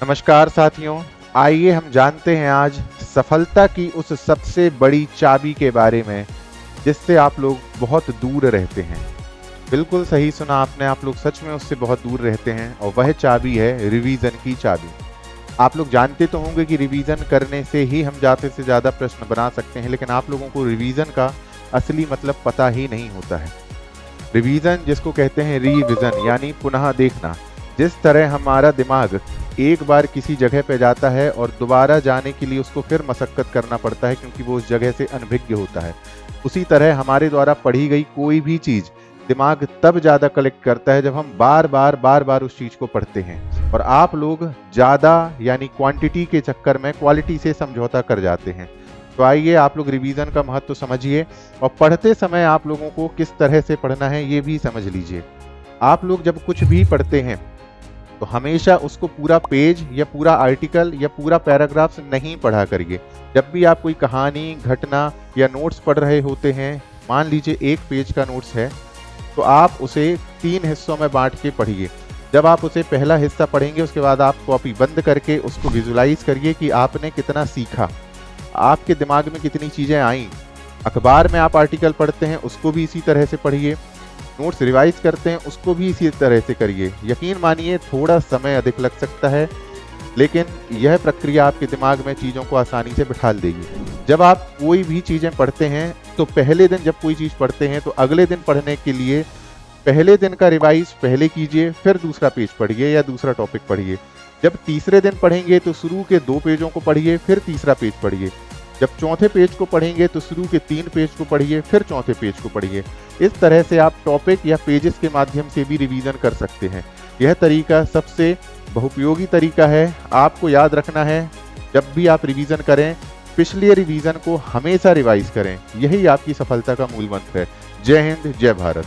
नमस्कार साथियों, आइए हम जानते हैं आज सफलता की उस सबसे बड़ी चाबी के बारे में जिससे आप लोग बहुत दूर रहते हैं। बिल्कुल सही सुना आपने, आप लोग सच में उससे बहुत दूर रहते हैं और वह चाबी है रिवीजन की चाबी। आप लोग जानते तो होंगे कि रिवीजन करने से ही हम ज़्यादा से ज़्यादा प्रश्न बना सकते हैं, लेकिन आप लोगों को रिवीजन का असली मतलब पता ही नहीं होता है। रिवीजन जिसको कहते हैं रीविजन यानी पुनः देखना। जिस तरह हमारा दिमाग एक बार किसी जगह पे जाता है और दोबारा जाने के लिए उसको फिर मशक्कत करना पड़ता है क्योंकि वो उस जगह से अनभिज्ञ होता है, उसी तरह हमारे द्वारा पढ़ी गई कोई भी चीज़ दिमाग तब ज़्यादा कलेक्ट करता है जब हम बार बार उस चीज़ को पढ़ते हैं। और आप लोग ज़्यादा यानी क्वांटिटी के चक्कर में क्वालिटी से समझौता कर जाते हैं। तो आइए आप लोग रिवीजन का महत्व समझिए और पढ़ते समय आप लोगों को किस तरह से पढ़ना है ये भी समझ लीजिए। आप लोग जब कुछ भी पढ़ते हैं तो हमेशा उसको पूरा पेज या पूरा आर्टिकल या पूरा पैराग्राफ नहीं पढ़ा करिए। जब भी आप कोई कहानी, घटना या नोट्स पढ़ रहे होते हैं, मान लीजिए एक पेज का नोट्स है, तो आप उसे 3 हिस्सों में बांट के पढ़िए। जब आप उसे पहला हिस्सा पढ़ेंगे उसके बाद आप कॉपी बंद करके उसको विजुलाइज करिए कि आपने कितना सीखा, आपके दिमाग में कितनी चीज़ें आईं। अखबार में आप आर्टिकल पढ़ते हैं उसको भी इसी तरह से पढ़िए, नोट्स रिवाइज करते हैं उसको भी इसी तरह से करिए। यकीन मानिए थोड़ा समय अधिक लग सकता है, लेकिन यह प्रक्रिया आपके दिमाग में चीज़ों को आसानी से बिठाल देगी। जब आप कोई भी चीज़ें पढ़ते हैं तो पहले दिन जब कोई चीज़ पढ़ते हैं तो अगले दिन पढ़ने के लिए पहले दिन का रिवाइज पहले कीजिए, फिर दूसरा पेज पढ़िए या दूसरा टॉपिक पढ़िए। जब तीसरे दिन पढ़ेंगे तो शुरू के 2 पेजों को पढ़िए, फिर तीसरा पेज पढ़िए। जब चौथे पेज को पढ़ेंगे तो शुरू के 3 पेज को पढ़िए, फिर चौथे पेज को पढ़िए। इस तरह से आप टॉपिक या पेजेस के माध्यम से भी रिवीजन कर सकते हैं। यह तरीका सबसे बहुपयोगी तरीका है। आपको याद रखना है, जब भी आप रिवीजन करें पिछले रिवीजन को हमेशा रिवाइज करें। यही आपकी सफलता का मूल मंत्र है। जय हिंद, जय भारत।